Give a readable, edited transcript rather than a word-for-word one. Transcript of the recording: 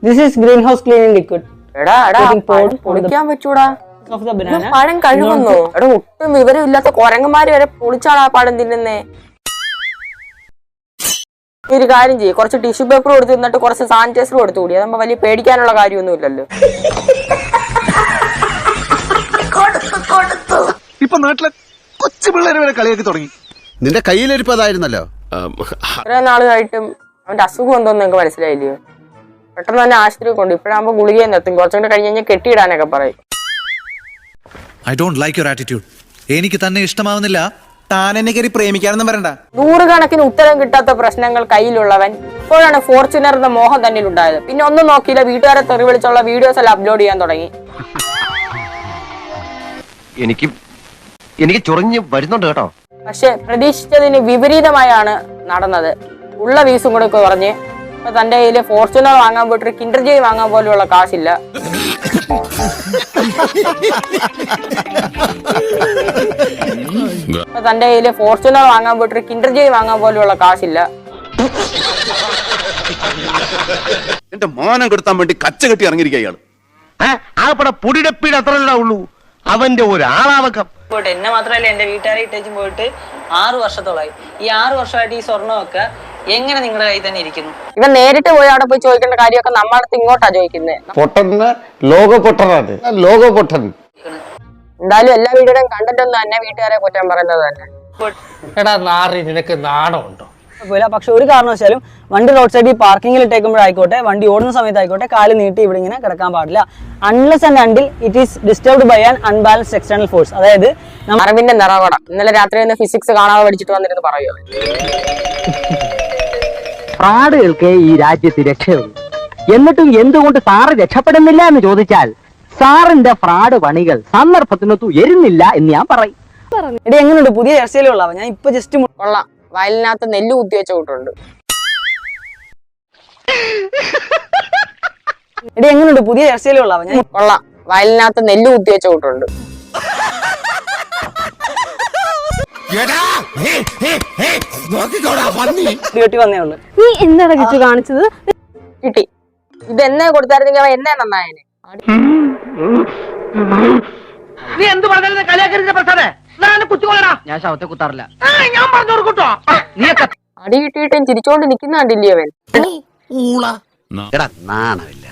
This is greenhouse cleaning liquid. പൊളിക്കാൻ പറ്റൂടാ. പഴം കഴുകുന്നു. എടാ ഒട്ടും വിവരം ഇല്ലാത്ത കൊരങ്ങന്മാര് വരെ പൊളിച്ചാണ് ആ പഴം തിന്നുന്നേ. ഒരു കാര്യം ചെയ്യും, കുറച്ച് ടിഷ്യൂ പേപ്പർ കൊടുത്ത് തിന്നിട്ട് കുറച്ച് സാനിറ്റൈസർ കൊടുത്തുകൂടി. അതാകുമ്പോ വലിയ പേടിക്കാനുള്ള കാര്യമൊന്നും ഇല്ലല്ലോ. ഇപ്പൊ നാട്ടിലെ കൊച്ചു പിള്ളേരെ വരെ കളിയാക്കി തുടങ്ങി. നിന്റെ കയ്യിലിരിപ്പതായിരുന്നല്ലോ. കുറെ നാളുമായിട്ടും അവന്റെ അസുഖം എന്തോന്നും നിങ്ങൾക്ക് മനസ്സിലായില്ലയോ? പെട്ടെന്ന് തന്നെ ആശുപത്രി കൊണ്ട്. ഇപ്പഴാകുമ്പോ ഗുളികയെ നിർത്തും, കുറച്ചുകൂടെ കഴിഞ്ഞ് കഴിഞ്ഞാൽ കെട്ടിയിടാനൊക്കെ പറയും. I don't like your attitude. എനിക്ക് തന്നെ ഇഷ്ടമാവുന്നില്ല. താൻ എന്നെ കയറി പ്രേമിക്കാനൊന്നും വരണ്ട. നൂറുകണക്കിന് ഉത്തരം കിട്ടാത്ത പ്രശ്നങ്ങൾ കയ്യിലുള്ളവൻ ഇപ്പോഴാണ് ഫോർച്യൂണർ എന്ന മോഹം തന്നിൽ ഉണ്ടായത്. പിന്നെ ഒന്നും നോക്കിയില്ല, വീട്ടുകാരെ തെറി വിളിച്ചുള്ള വീഡിയോസ് എല്ലാം അപ്ലോഡ് ചെയ്യാൻ തുടങ്ങി. എനിക്ക് ചൊറിഞ്ഞ് വരുന്നുണ്ട് കേട്ടോ. പക്ഷെ പ്രതീക്ഷിച്ചതിന് വിപരീതമായാണ് നടന്നത്. ഉള്ള വീസും കൂടെ കുറഞ്ഞ് ഇപ്പൊ തന്റെ കയ്യില് ഫോർച്യൂണർ വാങ്ങാൻ പോയിട്ട് കിൻഡർ ജോയ് വാങ്ങാൻ പോലുള്ള കാശില്ല. ഇപ്പൊ തന്റെ കയ്യില് ഫോർച്യൂണർ വാങ്ങാൻ പോയിട്ട് കിൻഡർ ജോയ് വാങ്ങാൻ പോലുള്ള കാശില്ല. എന്റെ മാനം കെടുത്താൻ വേണ്ടി കച്ച കെട്ടി ഇറങ്ങിയിരിക്കുക ഇയാള്. ആപ്പടെ പൊടിയുടെ അത്രയല്ലേ ഉള്ളൂ അവന്റെ ഒരാളാവക്കം. എന്നെ മാത്രമല്ല എന്റെ വീട്ടുകാരെ ഇട്ടേച്ചും പോയിട്ട് 6 വർഷത്തോളായി. ഈ 6 വർഷമായിട്ട് ഈ സ്വർണ്ണമൊക്കെ എങ്ങനെ നിങ്ങളുടെ കയ്യിൽ തന്നെ ഇരിക്കുന്നു? ഇവൻ നേരിട്ട് പോയി അവിടെ പോയി ചോദിക്കേണ്ട കാര്യമൊക്കെ നമ്മളടുത്ത് ഇങ്ങോട്ടാ ചോദിക്കുന്നത്. എന്തായാലും എല്ലാ വീഡിയോയും കണ്ടിട്ടൊന്നും തന്നെ വീട്ടുകാരെ കുറ്റം പറയുന്നത് തന്നെ. എടാ നാറി, നിനക്ക് നാണമുണ്ടോ? പക്ഷെ ഒരു കാരണവശാലും വണ്ടി റോഡ് സൈഡിൽ പാർക്കിങ്ങിൽ ഇട്ടേക്കുമ്പോഴായിക്കോട്ടെ, വണ്ടി ഓടുന്ന സമയത്തായിക്കോട്ടെ, കാല് നീട്ടി ഇവിടെ ഇങ്ങനെ കിടക്കാൻ പാടില്ല. Unless and until it is disturbed by an unbalanced external force. അതായത് അറിവിന്റെ നിറവട. ഇന്നലെ രാത്രി ഫിസിക്സ് കാണാതെ പഠിച്ചിട്ട് വന്നിരുന്നു പറയുമോ? ഫ്രാഡുകൾക്ക് ഈ രാജ്യത്ത് രക്ഷയുള്ളൂ. എന്നിട്ടും എന്തുകൊണ്ട് സാറ് രക്ഷപ്പെടുന്നില്ല എന്ന് ചോദിച്ചാൽ സാറിന്റെ ഫ്രാഡ് പണികൾ സന്ദർഭത്തിനൊത്തു എരുന്നില്ല എന്ന് ഞാൻ പറയും. എടി എങ്ങനെയുണ്ട് പുതിയ ഹെയർ സ്റ്റൈലുള്ളവ? ഞാൻ ഇപ്പൊ ജസ്റ്റ് കൊള്ളാം. വയലിനകത്ത് നെല്ല് കുത്തി വെച്ച കൂട്ടുണ്ട്. എടി എങ്ങനെയുണ്ട് പുതിയ ഹെയർ സ്റ്റൈലുള്ളവ? ഞാൻ കൊള്ളാം. വയലിനകത്ത് നെല്ല് കുത്തി വെച്ച കൂട്ടുണ്ട്. കേട്ടി വന്നേ ഉള്ളു. നീ എന്താണ് കിച്ചു കാണിച്ചത്? കിട്ടി. ഇത് എന്നെ കൊടുത്തായിരുന്നെങ്കിൽ അവൻ എന്നെ നന്നായനെ. നീ എന്ത് പറഞ്ഞാലും കളിയാക്കരുത് പ്രസാദേ. ഞാൻ ശവത്തെ കുത്താറില്ല. ഞാൻ പറഞ്ഞു അടി കിട്ടിയിട്ടും ചിരിച്ചോണ്ട് നിൽക്കുന്ന കണ്ടില്ലേ അവൻ? എടാ നാണമില്ല.